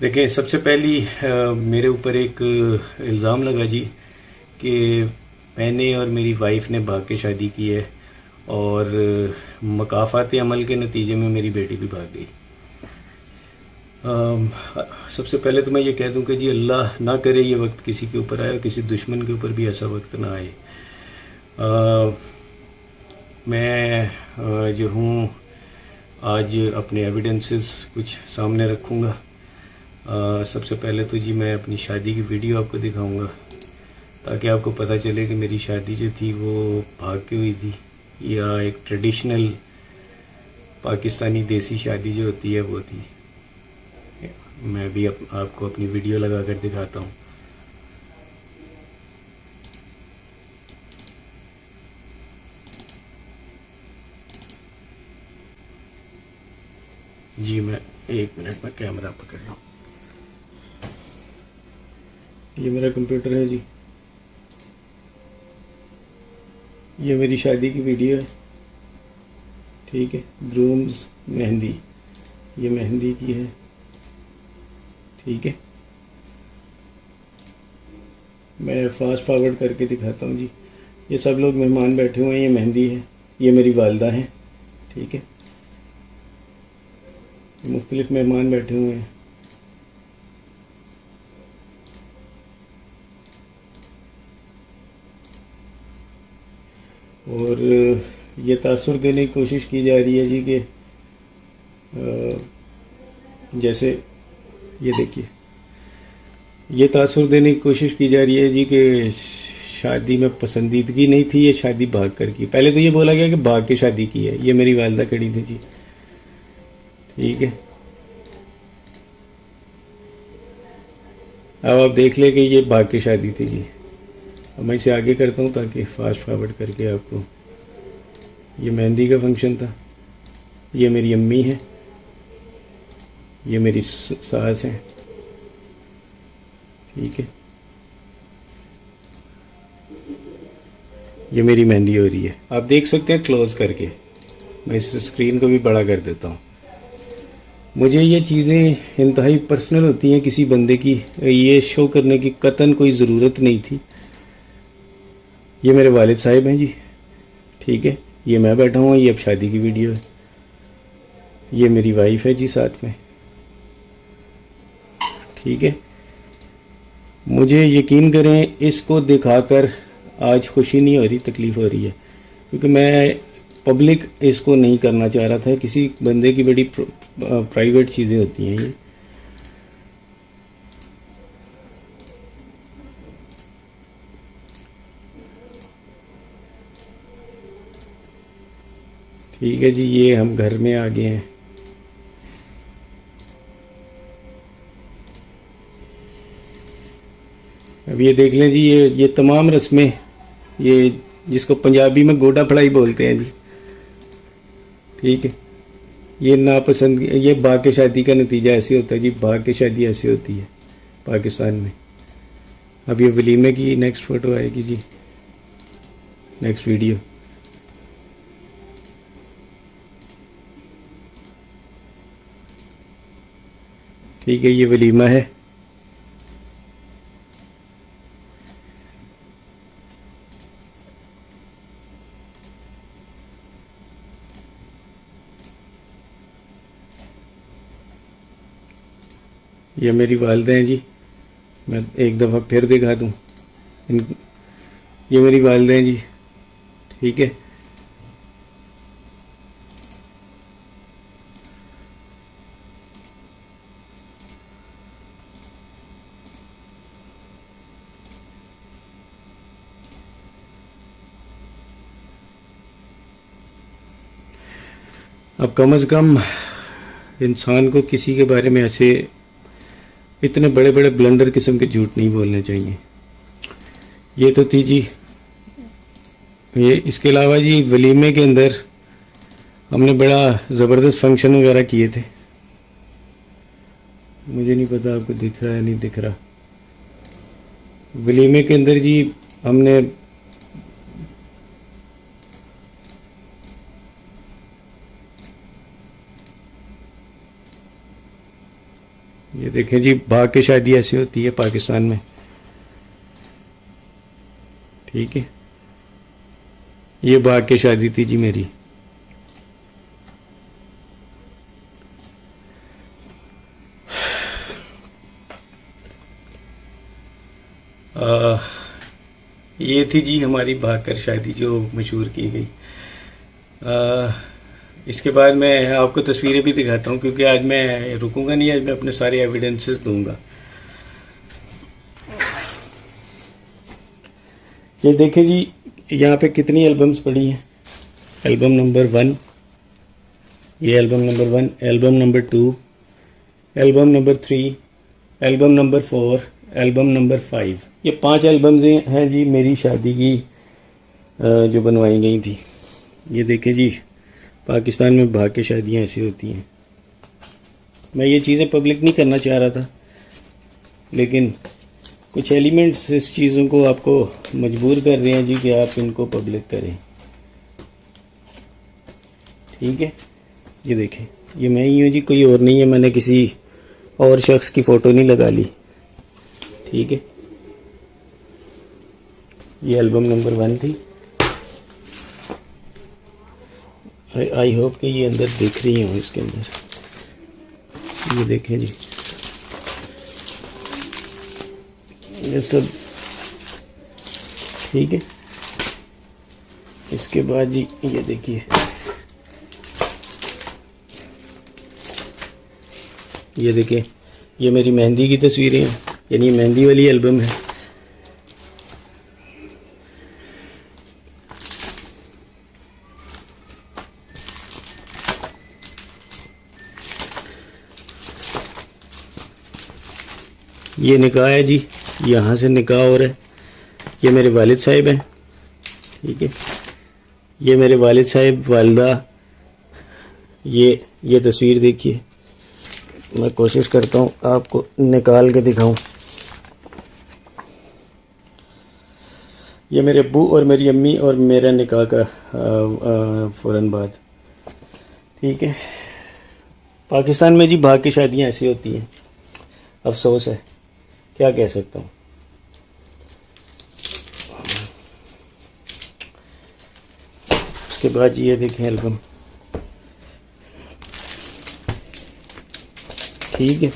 देखें, सबसे पहली मेरे ऊपर एक इल्ज़ाम लगा जी कि मैंने और मेरी वाइफ ने भाग के शादी की है और मकाफ़ात अमल के नतीजे में मेरी बेटी भी भाग गई। अम, सबसे पहले तो मैं ये कह दूं कि जी अल्लाह ना करे ये वक्त किसी के ऊपर आए और किसी दुश्मन के ऊपर भी ऐसा वक्त ना आए। अ, मैं जो हूँ आज अपने एविडेंसेस कुछ सामने रखूँगा। सबसे पहले तो जी मैं अपनी शादी की वीडियो आपको दिखाऊंगा ताकि आपको पता चले कि मेरी शादी जो थी वो भाग के हुई थी या एक ट्रेडिशनल पाकिस्तानी देसी शादी जो होती है वो थी। मैं भी आपको अपनी वीडियो लगा कर दिखाता हूँ। जी मैं 1 मिनट में कैमरा पकड़ रहा हूँ। ये मेरा कंप्यूटर है जी, ये मेरी शादी की वीडियो है। ठीक है, ग्रूम्स मेहंदी, ये मेहंदी की है। ठीक है, मैं फास्ट फॉरवर्ड करके दिखाता हूँ जी। ये सब लोग मेहमान बैठे हुए हैं, ये मेहंदी है, ये मेरी वालदा है। ठीक है, मुख्तलिफ मेहमान बैठे हुए हैं। और ये तासुर देने की कोशिश की जा रही है जी कि जैसे ये देखिए, ये तासुर देने की कोशिश की जा रही है जी कि शादी में पसंदीदगी नहीं थी, ये शादी भाग कर की। पहले तो ये बोला गया कि भाग के शादी की है। ये मेरी वालदा खड़ी थी जी। ठीक है, अब आप देख ले कि ये भाग के शादी थी जी। अब मैं इसे आगे करता हूँ ताकि फास्ट फॉरवर्ड करके आपको, ये मेहंदी का फंक्शन था। ये मेरी अम्मी है, ये मेरी सास है। ठीक है, ये मेरी मेहंदी हो रही है, आप देख सकते हैं क्लोज करके। मैं इस स्क्रीन को भी बड़ा कर देता हूँ। मुझे ये चीज़ें इंतहाई पर्सनल होती हैं किसी बंदे की, ये शो करने की कतन कोई ज़रूरत नहीं थी। ये मेरे वालिद साहिब हैं जी। ठीक है, ये मैं बैठा हूँ, ये अब शादी की वीडियो है। ये मेरी वाइफ है जी साथ में। ठीक है, मुझे यकीन करें इसको दिखाकर आज खुशी नहीं हो रही, तकलीफ़ हो रही है, क्योंकि मैं पब्लिक इसको नहीं करना चाह रहा था। किसी बंदे की बड़ी प्राइवेट चीज़ें होती हैं ये। ठीक है जी, ये हम घर में आ गए हैं। अब ये देख लें जी, ये तमाम रस्में, ये जिसको पंजाबी में गोडा फड़ाई बोलते हैं जी। ठीक है, ये नापसंद, ये भाग के शादी का नतीजा ऐसे होता है जी। भाग के शादी ऐसे होती है पाकिस्तान में। अब ये वलीमे की नेक्स्ट फ़ोटो आएगी जी, नेक्स्ट वीडियो। ठीक है, ये वलीमा है। ये मेरी वालदा हैं जी। मैं एक दफ़ा फिर दिखा दूँ इन, ये मेरी वालदा हैं जी। ठीक है, अब कम अज़ कम इंसान को किसी के बारे में ऐसे इतने बड़े बड़े ब्लंडर किस्म के झूठ नहीं बोलने चाहिए। ये तो थी जी ये। इसके अलावा जी वलीमे के अंदर हमने बड़ा ज़बरदस्त फंक्शन वगैरह किए थे। मुझे नहीं पता आपको दिख रहा है नहीं दिख रहा। वलीमे के अंदर जी हमने ये देखें जी, भाग के शादी ऐसी होती है पाकिस्तान में। ठीक है, ये भाग के शादी थी जी मेरी। ये थी जी हमारी भागकर शादी जो मशहूर की गई। इसके बाद मैं आपको तस्वीरें भी दिखाता हूँ, क्योंकि आज मैं रुकूंगा नहीं, आज मैं अपने सारे एविडेंसेस दूंगा। ये देखें जी, यहाँ पे कितनी एल्बम्स पड़ी हैं। एल्बम नंबर 1, ये album number 1, album number 2, album number 3, album number 4, album number 5। ये 5 एल्बम्स हैं जी मेरी शादी की जो बनवाई गई थी। ये देखें जी, पाकिस्तान में भाग के शादियाँ ऐसी होती हैं। मैं ये चीज़ें पब्लिक नहीं करना चाह रहा था, लेकिन कुछ एलिमेंट्स इस चीज़ों को आपको मजबूर कर रहे हैं जी कि आप इनको पब्लिक करें। ठीक है, ये देखें, ये मैं ही हूँ जी, कोई और नहीं है। मैंने किसी और शख्स की फ़ोटो नहीं लगा ली। ठीक है, ये एल्बम नंबर 1 थी। आई होप कि ये अंदर दिख रही हूँ, इसके अंदर ये देखें जी, ये सब। ठीक है, इसके बाद जी ये देखिए, ये देखिए, ये मेरी मेहंदी की तस्वीरें हैं, यानी मेहंदी वाली एल्बम है। ये निकाह है जी, यहाँ से निकाह हो रहा है। ये मेरे वालिद साहिब हैं। ठीक है, ये मेरे वालिद साहिब, वालदा। ये तस्वीर देखिए, मैं कोशिश करता हूँ आपको निकाल के दिखाऊं। ये मेरे अब्बू और मेरी अम्मी और मेरा निकाह का फ़ौरन बाद। ठीक है, पाकिस्तान में जी भाग की शादियाँ ऐसी होती हैं, अफसोस है, क्या कह सकता हूँ। उसके बाद जी ये देखें एल्बम। ठीक है,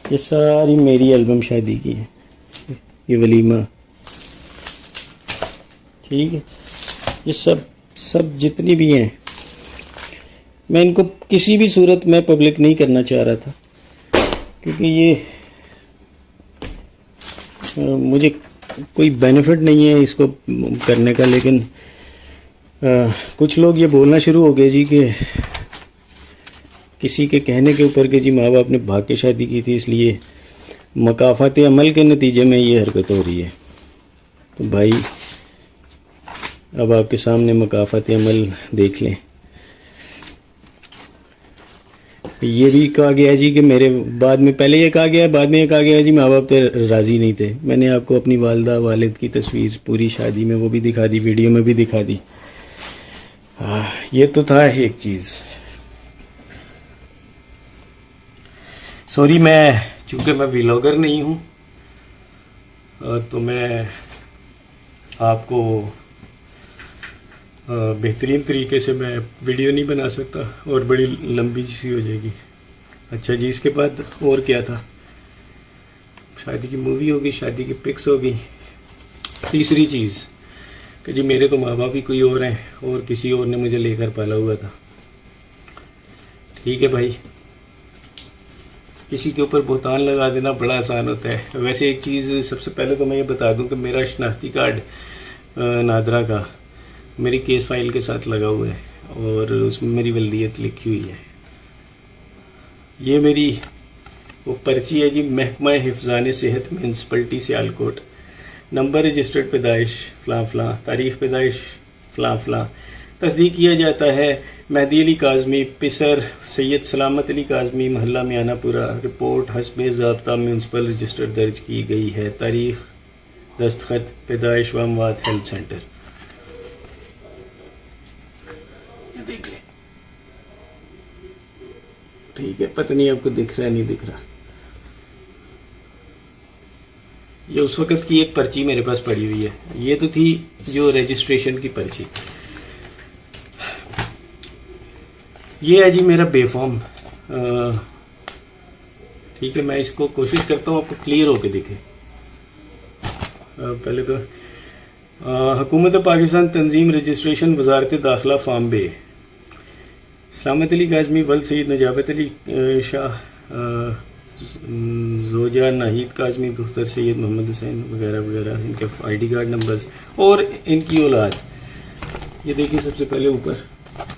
ये सारी मेरी एल्बम शादी की है, ये वलीमा। ठीक है, ये सब जितनी भी हैं, मैं इनको किसी भी सूरत में पब्लिक नहीं करना चाह रहा था, क्योंकि ये मुझे कोई बेनिफिट नहीं है इसको करने का। लेकिन कुछ लोग ये बोलना शुरू हो गए जी कि किसी के कहने के ऊपर कि जी माँ बाप ने भाग के शादी की थी, इसलिए मकाफात अमल के नतीजे में ये हरकत हो रही है। तो भाई, अब आपके सामने मकाफात अमल देख लें। ये भी कहा गया जी कि मेरे बाद में, पहले ये कहा गया, बाद में ये कहा गया जी माँ बाप तो राज़ी नहीं थे। मैंने आपको अपनी वालदा वालिद की तस्वीर पूरी शादी में वो भी दिखा दी, वीडियो में भी दिखा दी। ये तो था एक चीज़। सॉरी, चूँकि मैं व्लॉगर नहीं हूँ, तो मैं आपको बेहतरीन तरीके से मैं वीडियो नहीं बना सकता और बड़ी लंबी सी हो जाएगी। अच्छा जी, इसके बाद और क्या था? शादी की मूवी होगी, शादी की पिक्स होगी। तीसरी चीज़ कि जी मेरे तो माँ बाप ही कोई और हैं और किसी और ने मुझे लेकर पाला हुआ था। ठीक है भाई, किसी के ऊपर बोहतान लगा देना बड़ा आसान होता है। वैसे एक चीज़ सबसे पहले तो मैं ये बता दूं कि मेरा शनाख्ती कार्ड नादरा का मेरी केस फाइल के साथ लगा हुआ है और उसमें मेरी वल्दियत लिखी हुई है। ये मेरी वो पर्ची है जी, महकमा हिफ्ज़ान सेहत म्यूनसिपलिटी सियालकोट, नंबर रजिस्टर्ड पैदाइश फ़लाँ फ़लाँ, तारीख़ पैदाइश फ़लाँ फ़लाँ। तस्दीक किया जाता है मेहदी अली काज़मी, पिसर सैयद सलामत अली काज़मी, महल्ला मियानापुरा। रिपोर्ट हस्बे ज़ाब्ता म्यूनसिपल रजिस्टर दर्ज की गई है। तारीख़, दस्तखत, पैदाइश व अमवात हेल्थ सेंटर। देख लें। ठीक है, पता नहीं आपको दिख रहा है नहीं दिख रहा। ये उस वक्त की एक पर्ची मेरे पास पड़ी हुई है। ये तो थी जो रजिस्ट्रेशन की पर्ची। ये है जी मेरा बेफॉर्म। ठीक है, मैं इसको कोशिश करता हूँ आपको क्लियर होके दिखे। पहले तो हुकूमत पाकिस्तान तंजीम रजिस्ट्रेशन वजारत दाखिला फॉर्म बे, सलामत अली काज़मी, वल सईद, नजाबत अली शाह, जोजा नाहिद काज़मी, दुख्तर सैयद मोहम्मद हुसैन वगैरह वगैरह, इनके आईडी कार्ड नंबर्स और इनकी औलाद। ये देखिए सबसे पहले ऊपर,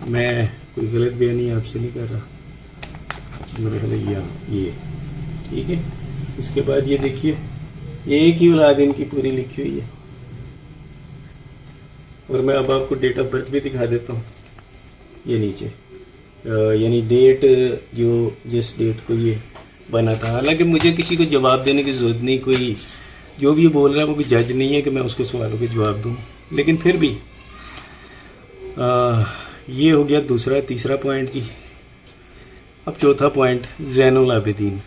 मैं कोई गलत बयानी आपसे नहीं कर रहा, मेरे ख्याल ये ठीक है। इसके बाद ये देखिए, ये एक ही औलाद इनकी पूरी लिखी हुई है। और मैं अब आपको डेट ऑफ बर्थ भी दिखा देता हूँ। ये नीचे यानी डेट जो जिस डेट को ये बना था। हालांकि मुझे किसी को जवाब देने की जरूरत नहीं, कोई जो भी ये बोल रहा है वो कोई जज नहीं है कि मैं उसके सवालों के जवाब दूँ, लेकिन फिर भी ये हो गया दूसरा। तीसरा पॉइंट जी। अब चौथा पॉइंट, ज़ैनुल आबिदीन।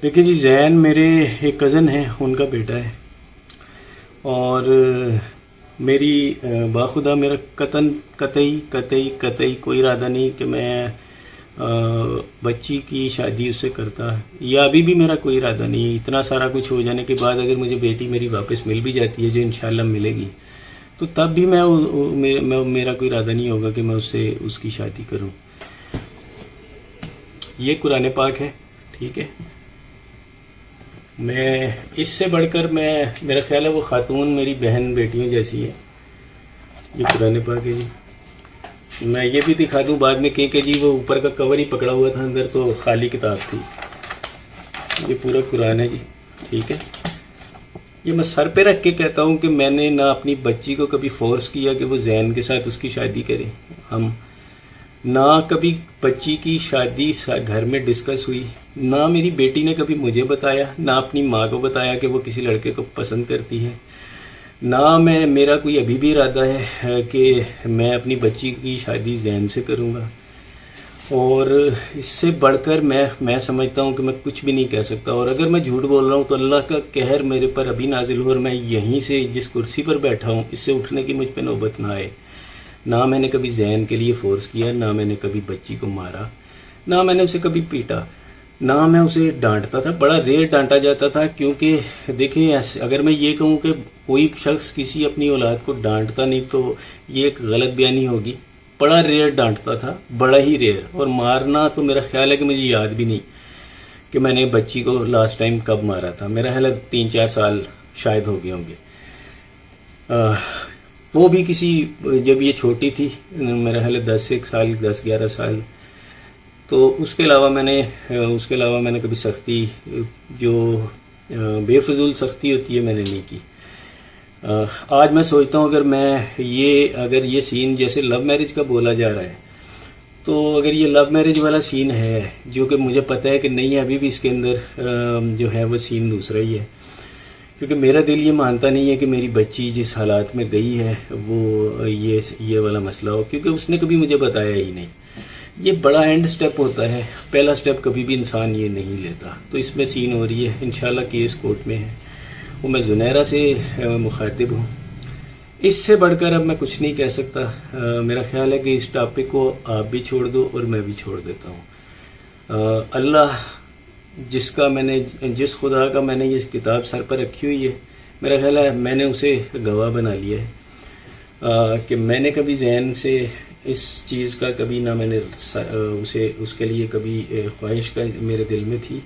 देखिए जी, जैन मेरे एक कज़न है, उनका बेटा है। और मेरी बाखुदा मेरा कतई कोई इरादा नहीं कि मैं बच्ची की शादी उससे करता, या अभी भी मेरा कोई इरादा नहीं है। इतना सारा कुछ हो जाने के बाद अगर मुझे बेटी मेरी वापस मिल भी जाती है, जो इंशाल्लाह मिलेगी, तो तब भी मेरा कोई इरादा नहीं होगा कि मैं उससे उसकी शादी करूं। ये कुरान पाक है, ठीक है। मैं इससे बढ़कर मेरा ख्याल है वो खातून मेरी बहन बेटियों जैसी है। ये कुरान पाक है जी। मैं ये भी दिखा दूं बाद में कि जी वो ऊपर का कवर ही पकड़ा हुआ था, अंदर तो खाली किताब थी। ये पूरा कुरान है जी, ठीक है। ये मैं सर पे रख के कहता हूँ कि मैंने ना अपनी बच्ची को कभी फोर्स किया कि वो जैन के साथ उसकी शादी करे। हम ना कभी बच्ची की शादी घर में डिस्कस हुई, ना मेरी बेटी ने कभी मुझे बताया, ना अपनी माँ को बताया कि वो किसी लड़के को पसंद करती है, ना मेरा कोई अभी भी इरादा है कि मैं अपनी बच्ची की शादी जैन से करूँगा। और इससे बढ़कर मैं समझता हूँ कि मैं कुछ भी नहीं कह सकता। और अगर मैं झूठ बोल रहा हूँ तो अल्लाह का कहर मेरे पर अभी नाजिल हो और मैं यहीं से जिस कुर्सी पर बैठा हूँ इससे उठने की मुझ पर नौबत ना आए। ना मैंने कभी जैन के लिए फोर्स किया, ना मैंने कभी बच्ची को मारा, ना मैंने उसे कभी पीटा, ना मैं उसे डांटता था। बड़ा रेयर डांटा जाता था, क्योंकि देखिए अगर मैं ये कहूँ कि कोई शख्स किसी अपनी औलाद को डांटता नहीं तो ये एक गलत बयानी होगी। बड़ा रेयर डांटता था, बड़ा ही रेयर। और मारना तो मेरा ख्याल है कि मुझे याद भी नहीं कि मैंने बच्ची को लास्ट टाइम कब मारा था। मेरा ख्याल है 3-4 साल शायद हो गए होंगे। वो भी किसी, जब ये छोटी थी, मेरा ख्याल है 10-11 साल। तो उसके अलावा मैंने कभी सख्ती, जो बेफजूल सख्ती होती है, मैंने नहीं की। आज मैं सोचता हूँ अगर ये सीन जैसे लव मैरिज का बोला जा रहा है, तो अगर ये लव मैरिज वाला सीन है, जो कि मुझे पता है कि नहीं है, अभी भी इसके अंदर जो है वो सीन दूसरा ही है। क्योंकि मेरा दिल ये मानता नहीं है कि मेरी बच्ची जिस हालात में गई है वो ये वाला मसला हो, क्योंकि उसने कभी मुझे बताया ही नहीं। ये बड़ा एंड स्टेप होता है, पहला स्टेप कभी भी इंसान ये नहीं लेता। तो इसमें सीन हो रही है, इंशाल्लाह केस कोर्ट में है, वो मैं जुनैरा से मुखातिब हूँ। इससे बढ़कर अब मैं कुछ नहीं कह सकता। मेरा ख्याल है कि इस टॉपिक को आप भी छोड़ दो और मैं भी छोड़ देता हूँ। अल्लाह जिस खुदा का मैंने ये किताब सर पर रखी हुई है, मेरा ख्याल है मैंने उसे गवाह बना लिया है कि मैंने कभी जैन से इस चीज़ का कभी ना मैंने उसके लिए कभी ख्वाहिश का मेरे दिल में थी,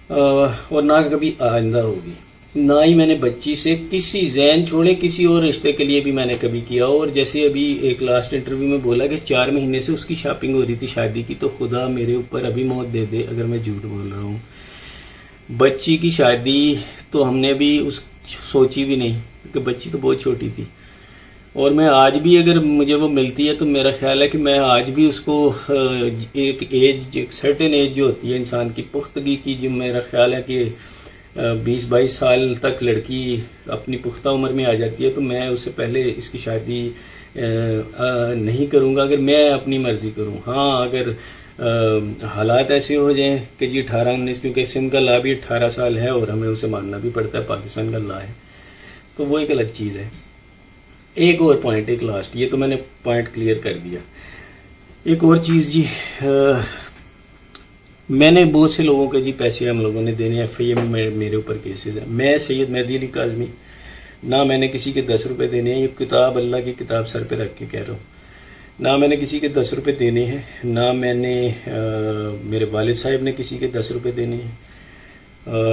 और ना कभी आइंदा होगी। ना ही मैंने बच्ची से किसी जैन छोड़े किसी और रिश्ते के लिए भी मैंने कभी किया। और जैसे अभी एक लास्ट इंटरव्यू में बोला कि 4 महीने से उसकी शॉपिंग हो रही थी शादी की, तो खुदा मेरे ऊपर अभी मौत दे दे अगर मैं झूठ बोल रहा हूँ। बच्ची की शादी तो हमने भी सोची भी नहीं, क्योंकि बच्ची तो बहुत छोटी थी। और मैं आज भी अगर मुझे वो मिलती है तो मेरा ख्याल है कि मैं आज भी उसको एक सर्टेन एज जो होती है इंसान की पुख्तगी की, जो मेरा ख्याल है कि 20-22 साल तक लड़की अपनी पुख्ता उम्र में आ जाती है, तो मैं उससे पहले इसकी शादी नहीं करूंगा अगर मैं अपनी मर्जी करूं। हाँ, अगर हालात ऐसे हो जाएं कि जी 18-19, क्योंकि सिंध का ला भी 18 साल है और हमें उसे मानना भी पड़ता है, पाकिस्तान का ला है, तो वो एक अलग चीज़ है। एक और पॉइंट, एक लास्ट, ये तो मैंने पॉइंट क्लियर कर दिया। एक और चीज़ जी, मैंने बहुत से लोगों के जी पैसे हम लोगों ने देने, FIA में मेरे ऊपर केसेस है। मैं सैयद मेहदी अली काज़मी, ना मैंने किसी के 10 रुपये देने हैं, ये किताब अल्लाह की किताब सर पे रख के कह रहा हूँ, ना मैंने किसी के 10 रुपये देने हैं, ना मैंने मेरे वालिद साहब ने किसी के 10 रुपये देने हैं,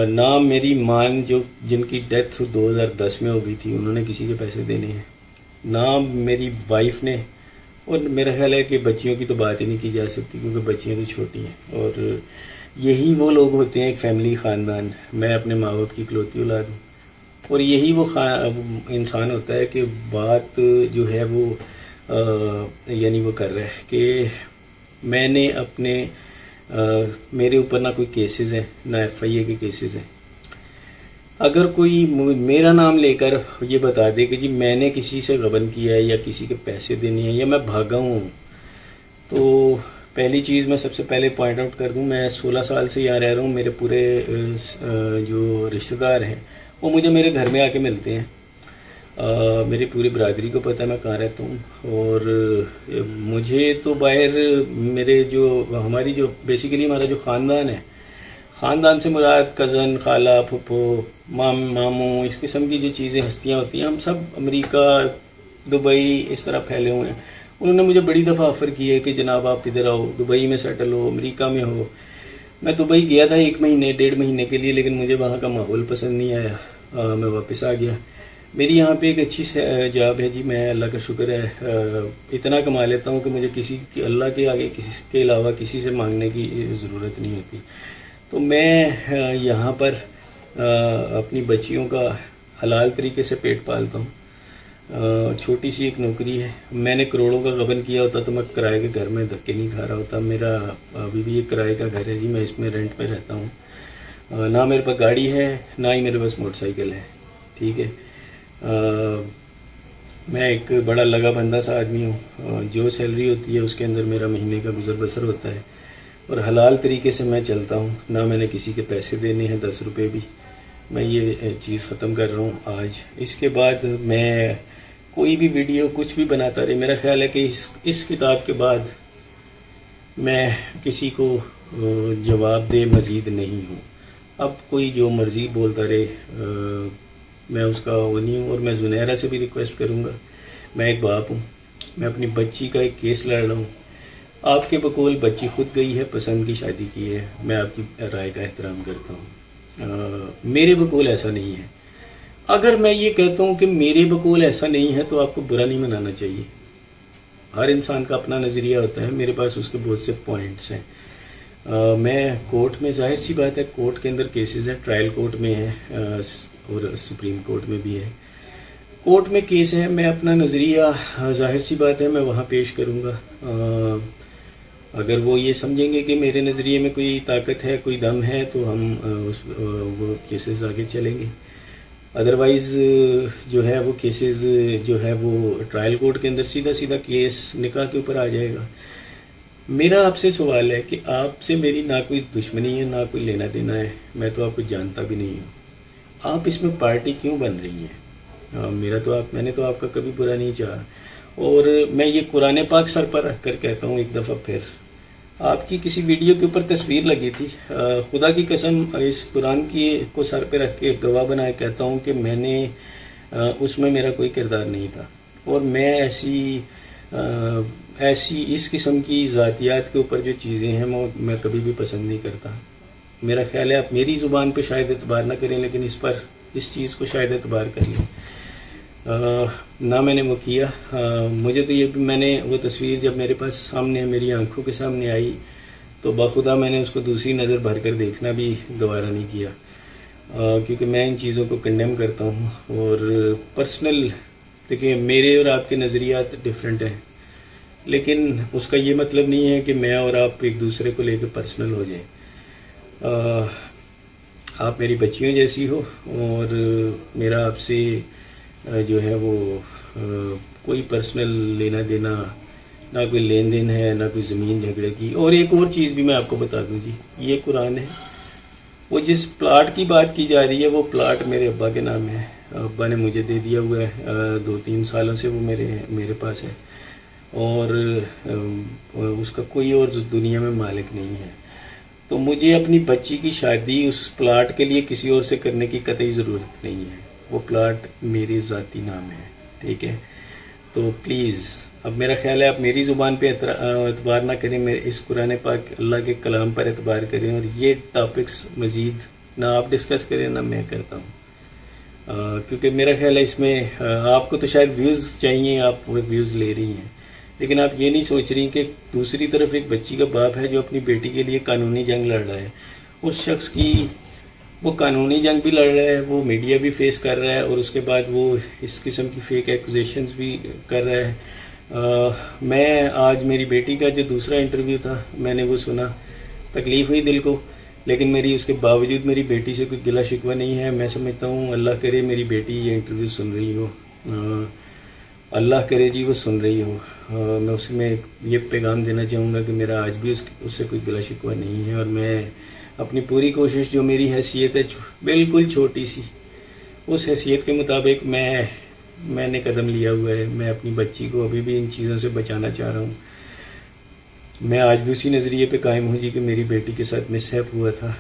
ना मेरी माँ जो जिनकी डेथ 2010 में हो गई थी उन्होंने किसी के पैसे देने हैं, ना मेरी वाइफ ने, और मेरा ख्याल है कि बच्चियों की तो बात ही नहीं की जा सकती क्योंकि बच्चियाँ तो छोटी हैं। और यही वो लोग होते हैं, एक फैमिली, ख़ानदान। मैं अपने माँ बाप की इकलौती औलाद हूँ, और यही वो इंसान होता है कि बात जो है वो यानी वो कर रहा है कि मैंने अपने मेरे ऊपर ना कोई केसेस हैं, ना FIA के केसेस हैं। अगर कोई मेरा नाम लेकर ये बता दे कि जी मैंने किसी से गबन किया है या किसी के पैसे देने हैं या मैं भागा हूँ, तो पहली चीज़ मैं सबसे पहले पॉइंट आउट कर दूँ, मैं 16 साल से यहाँ रह रहा हूँ। मेरे पूरे जो रिश्तेदार हैं वो मुझे मेरे घर में आके मिलते हैं। मेरी पूरी बरादरी को पता है मैं कहाँ रहता हूँ, और मुझे तो बाहर मेरे जो हमारी जो बेसिकली हमारा जो ख़ानदान है, ख़ानदान से मुराद कज़न, खाला, फुप्पो, मामू, इस किस्म की जो चीज़ें हस्तियाँ होती हैं, हम सब अमेरिका, दुबई इस तरह फैले हुए हैं। उन्होंने मुझे बड़ी दफ़ा ऑफ़र किया है कि जनाब आप इधर आओ, दुबई में सेटल हो, अमेरिका में हो। मैं दुबई गया था 1 महीने 1.5 महीने के लिए, लेकिन मुझे वहाँ का माहौल पसंद नहीं आया, मैं वापस आ गया। मेरी यहाँ पे एक अच्छी जॉब है जी, मैं अल्लाह का शुक्र है इतना कमा लेता हूँ कि मुझे किसी की, अल्लाह के आगे किसी के अलावा किसी से मांगने की ज़रूरत नहीं होती। तो मैं यहाँ पर अपनी बच्चियों का हलाल तरीके से पेट पालता हूँ। छोटी सी एक नौकरी है। मैंने करोड़ों का गबन किया होता तो मैं किराए के घर में धक्के नहीं खा रहा होता। मेरा अभी भी एक किराए का घर है जी, मैं इसमें रेंट पे रहता हूँ। ना मेरे पास गाड़ी है, ना ही मेरे पास मोटरसाइकिल है, ठीक है। मैं एक बड़ा लगा बंदा सा आदमी हूँ। जो सैलरी होती है उसके अंदर मेरा महीने का गुजर बसर होता है, और हलाल तरीके से मैं चलता हूँ। ना मैंने किसी के पैसे देने हैं, 10 रुपये भी। मैं ये चीज़ ख़त्म कर रहा हूँ आज। इसके बाद मैं कोई भी वीडियो कुछ भी बनाता रहे, मेरा ख्याल है कि इस किताब के बाद मैं किसी को जवाब दे मज़ीद नहीं हूँ। अब कोई जो मर्ज़ी बोलता रहे, मैं उसका वो नहीं हूँ। और मैं जुनैरा से भी रिक्वेस्ट करूँगा, मैं एक बाप हूँ, मैं अपनी बच्ची का एक केस लड़ रहा हूँ। आपके बकौल बच्ची खुद गई है, पसंद की शादी की है, मैं आपकी राय का एहतराम करता हूँ। मेरे बकौल ऐसा नहीं है। अगर मैं ये कहता हूँ कि मेरे बकौल ऐसा नहीं है तो आपको बुरा नहीं मनाना चाहिए। हर इंसान का अपना नज़रिया होता है, मेरे पास उसके बहुत से पॉइंट्स हैं। मैं कोर्ट में, जाहिर सी बात है, कोर्ट के अंदर केसेस हैं, ट्रायल कोर्ट में है और सुप्रीम कोर्ट में भी है। कोर्ट में केस है, मैं अपना नज़रिया, जाहिर सी बात है, मैं वहाँ पेश करूँगा। अगर वो ये समझेंगे कि मेरे नज़रिए में कोई ताकत है, कोई दम है, तो हम वो केसेस आगे चलेंगे। अदरवाइज़ जो है वो केसेस जो है वो ट्रायल कोर्ट के अंदर सीधा सीधा केस निकाह के ऊपर आ जाएगा। मेरा आपसे सवाल है कि आपसे मेरी ना कोई दुश्मनी है, ना कोई लेना देना है, मैं तो आपको जानता भी नहीं हूँ। आप इसमें पार्टी क्यों बन रही हैं? मैंने तो आपका कभी बुरा नहीं चाहा। और मैं ये कुरान पाक सर पर रख कर कहता हूँ एक दफ़ा फिर, आपकी किसी वीडियो के ऊपर तस्वीर लगी थी, खुदा की कसम इस कुरान की को सर पे रख के गवाह बनाए कहता हूँ कि मैंने उसमें मेरा कोई किरदार नहीं था। और मैं ऐसी इस किस्म की ज़ातियात के ऊपर जो चीज़ें हैं मैं कभी भी पसंद नहीं करता। मेरा ख्याल है आप मेरी ज़ुबान पे शायद एतबार ना करें, लेकिन इस चीज़ को शायद एतबार कर लें। ना मैंने वो किया। मुझे तो ये, मैंने वो तस्वीर जब मेरे पास सामने, मेरी आंखों के सामने आई, तो बाखुदा मैंने उसको दूसरी नज़र भर कर देखना भी गवारा नहीं किया, क्योंकि मैं इन चीज़ों को कंडेम करता हूँ। और पर्सनल, देखिए मेरे और आपके नज़रियात डिफरेंट हैं, लेकिन उसका ये मतलब नहीं है कि मैं और आप एक दूसरे को लेकर पर्सनल हो जाएं। आप मेरी बच्चियों जैसी हो, और मेरा आपसे जो है वो कोई पर्सनल लेना देना ना कोई लेन देन है, ना कोई ज़मीन झगड़े की। और एक और चीज़ भी मैं आपको बता दूं जी, ये कुरान है, वो जिस प्लाट की बात की जा रही है वो प्लाट मेरे अब्बा के नाम है। अब्बा ने मुझे दे दिया हुआ है, 2-3 सालों से वो मेरे पास है, और उसका कोई और दुनिया में मालिक नहीं है। तो मुझे अपनी बच्ची की शादी उस प्लाट के लिए किसी और से करने की कतई ज़रूरत नहीं है। वो प्लाट मेरे ज़ाती नाम है, ठीक है। तो प्लीज़, अब मेरा ख्याल है आप मेरी ज़ुबान पे एतबार ना करें, मेरे इस कुरान पाक अल्लाह के कलाम पर एतबार करें, और ये टॉपिक्स मज़ीद ना आप डिस्कस करें ना मैं करता हूँ। क्योंकि मेरा ख्याल है इसमें आपको तो शायद व्यूज़ चाहिए, आप वो व्यूज़ ले रही हैं, लेकिन आप ये नहीं सोच रही कि दूसरी तरफ एक बच्ची का बाप है जो अपनी बेटी के लिए कानूनी जंग लड़ रहा है। उस शख्स की वो कानूनी जंग भी लड़ रहा है, वो मीडिया भी फेस कर रहा है, और उसके बाद वो इस किस्म की फेक एक्यूजेशंस भी कर रहा है। मैं आज मेरी बेटी का जो दूसरा इंटरव्यू था मैंने वो सुना, तकलीफ़ हुई दिल को, लेकिन मेरी उसके बावजूद मेरी बेटी से कोई गिला शिकवा नहीं है। मैं समझता हूँ अल्लाह करे मेरी बेटी ये इंटरव्यू सुन रही हो, अल्लाह करे जी वो सुन रही हो। मैं उसमें ये पैगाम देना चाहूँगा कि मेरा आज भी उससे कोई गिला शिकवा नहीं है, और मैं अपनी पूरी कोशिश, जो मेरी हैसियत है बिल्कुल छोटी सी, उस हैसियत के मुताबिक मैंने कदम लिया हुआ है। मैं अपनी बच्ची को अभी भी इन चीज़ों से बचाना चाह रहा हूँ। मैं आज भी उसी नज़रिए पे कायम हूँ जी कि मेरी बेटी के साथ मिसहैप हुआ था,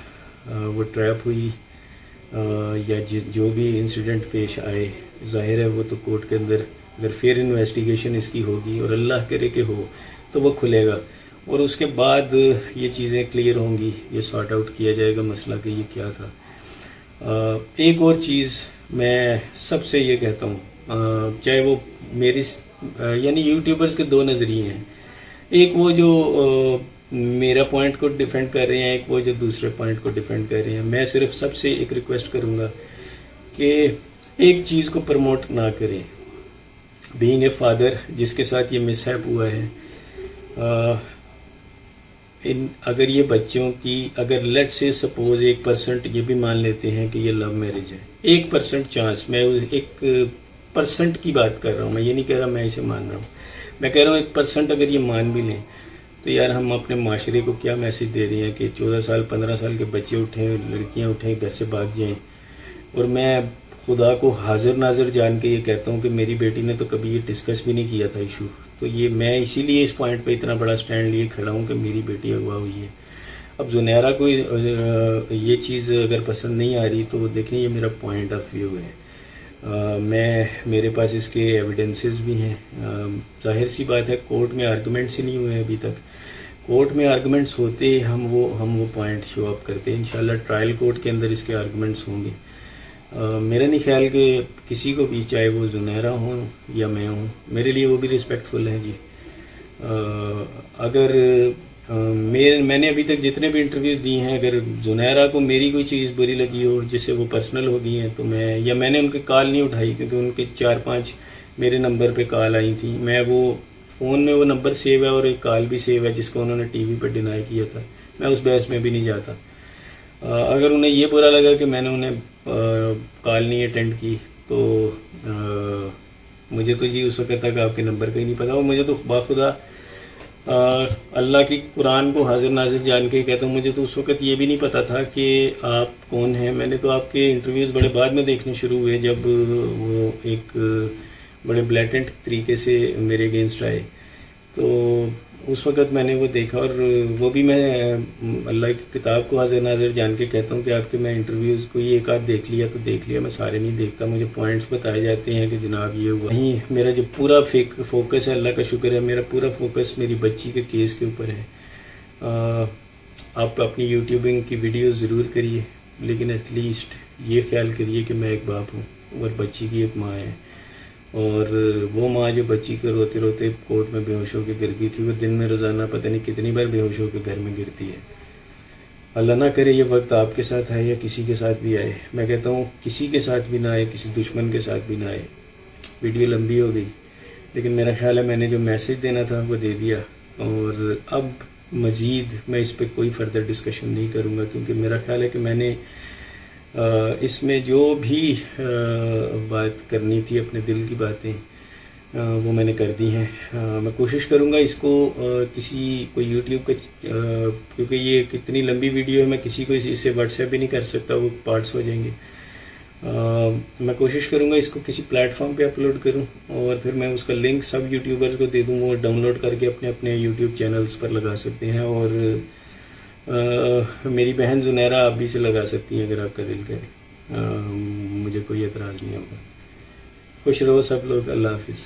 वो ट्रैप हुई, या जो भी इंसिडेंट पेश आए, जाहिर है वो तो कोर्ट के अंदर अगर फिर इन्वेस्टिगेशन इसकी होगी, और अल्लाह करे कि हो तो वो खुलेगा, और उसके बाद ये चीज़ें क्लियर होंगी, ये सॉर्ट आउट किया जाएगा मसला कि ये क्या था। एक और चीज़ मैं सबसे ये कहता हूँ, चाहे वो मेरी यानी यूट्यूबर्स के दो नज़रिए हैं, एक वो जो मेरा पॉइंट को डिफेंड कर रहे हैं, एक वो जो दूसरे पॉइंट को डिफेंड कर रहे हैं। मैं सिर्फ सबसे एक रिक्वेस्ट करूँगा कि एक चीज़ को प्रमोट ना करें। बीइंग ए फादर जिसके साथ ये मिसहैप हुआ है, अगर ये बच्चों की, अगर लेट से सपोज 1% ये भी मान लेते हैं कि ये लव मैरिज है, 1% चांस, मैं 1% की बात कर रहा हूँ, मैं ये नहीं कह रहा मैं इसे मान रहा हूँ, मैं कह रहा हूँ 1% अगर ये मान भी लें तो यार हम अपने माशरे को क्या मैसेज दे रहे हैं कि 14 साल 15 साल के बच्चे उठें, लड़कियाँ उठें, घर से भाग जाएं। और मैं खुदा को हाजिर नाजिर जान के ये कहता हूँ कि मेरी बेटी ने तो कभी ये डिस्कस भी नहीं किया था इशू। तो ये मैं इसीलिए इस पॉइंट पे इतना बड़ा स्टैंड लिए खड़ा हूँ कि मेरी बेटी अगवा हुई है। अब जुनैरा को ये चीज़ अगर पसंद नहीं आ रही तो देखें ये मेरा पॉइंट ऑफ व्यू है। मेरे पास इसके एविडेंसेस भी हैं। जाहिर सी बात है कोर्ट में आर्गूमेंट्स ही नहीं हुए अभी तक। कोर्ट में आर्गूमेंट्स होते हम वो पॉइंट शो अप करते हैं। इंशाल्लाह ट्रायल कोर्ट के अंदर इसके आर्गूमेंट्स होंगे। मेरा नहीं ख्याल कि किसी को भी, चाहे वो जुनैरा हो या मैं हूँ, मेरे लिए वो भी रिस्पेक्टफुल है जी। अगर मैंने अभी तक जितने भी इंटरव्यूज़ दिए हैं, अगर जुनैरा को मेरी कोई चीज़ बुरी लगी हो जिससे वो पर्सनल हो गई हैं तो मैंने उनके कॉल नहीं उठाई, क्योंकि उनके 4-5 मेरे नंबर पे कॉल आई थी। मैं वो फ़ोन में वो नंबर सेव है और एक कॉल भी सेव है जिसको उन्होंने टीवी पर डिनाई किया था। मैं उस बहस में भी नहीं जाता। अगर उन्हें ये बुरा लगा कि मैंने उन्हें कॉल नहीं अटेंड की तो मुझे तो जी उस वक्त तक आपके नंबर का ही नहीं पता। और मुझे तो बाखुदा अल्लाह की कुरान को हाजिर नाजिर जान के कहता हूँ, मुझे तो उस वक्त ये भी नहीं पता था कि आप कौन हैं। मैंने तो आपके इंटरव्यूज़ बड़े बाद में देखने शुरू हुए, जब वो एक बड़े ब्लैटेंट तरीके से मेरे अगेंस्ट आए, तो उस वक़्त मैंने वो देखा। और वो भी मैं अल्लाह की किताब को हाजिर नाजिर जान के कहता हूँ कि आपके मैं इंटरव्यूज़ कोई एक आध देख लिया तो देख लिया, मैं सारे नहीं देखता। मुझे पॉइंट्स बताए जाते हैं कि जनाब ये हुआ नहीं। मेरा जो पूरा फोकस है, अल्लाह का शुक्र है, मेरा पूरा फोकस मेरी बच्ची के केस के ऊपर है। आप अपनी यूट्यूबिंग की वीडियो ज़रूर करिए, लेकिन एटलीस्ट ये ख्याल करिए कि मैं एक बाप हूँ और बच्ची की एक माँ है। और वो माँ जो बच्ची को रोते रोते कोर्ट में बेहोश होकर गिर गई थी, वो दिन में रोज़ाना पता नहीं कितनी बार बेहोश होकर घर में गिरती है। अल्लाह ना करे ये वक्त आपके साथ आए या किसी के साथ भी आए। मैं कहता हूँ किसी के साथ भी ना आए, किसी दुश्मन के साथ भी ना आए। वीडियो लंबी हो गई, लेकिन मेरा ख्याल है मैंने जो मैसेज देना था वो दे दिया। और अब मज़ीद मैं इस पर कोई फर्दर डिस्कशन नहीं करूँगा, क्योंकि मेरा ख्याल है कि मैंने इसमें जो भी बात करनी थी, अपने दिल की बातें, वो मैंने कर दी हैं। मैं कोशिश करूँगा इसको किसी को यूट्यूब का क्योंकि ये कितनी लंबी वीडियो है, मैं किसी को इससे व्हाट्सएप भी नहीं कर सकता, वो पार्ट्स हो जाएंगे। मैं कोशिश करूँगा इसको किसी प्लेटफॉर्म पे अपलोड करूँ और फिर मैं उसका लिंक सब यूट्यूबर्स को दे दूँ, वो डाउनलोड करके अपने अपने यूट्यूब चैनल्स पर लगा सकते हैं। और मेरी बहन जुनैरा आप भी से लगा सकती हैं अगर आपका दिल करे। मुझे कोई एतराज़ नहीं होगा। खुश रहो सब लोग। अल्लाह हाफिज़।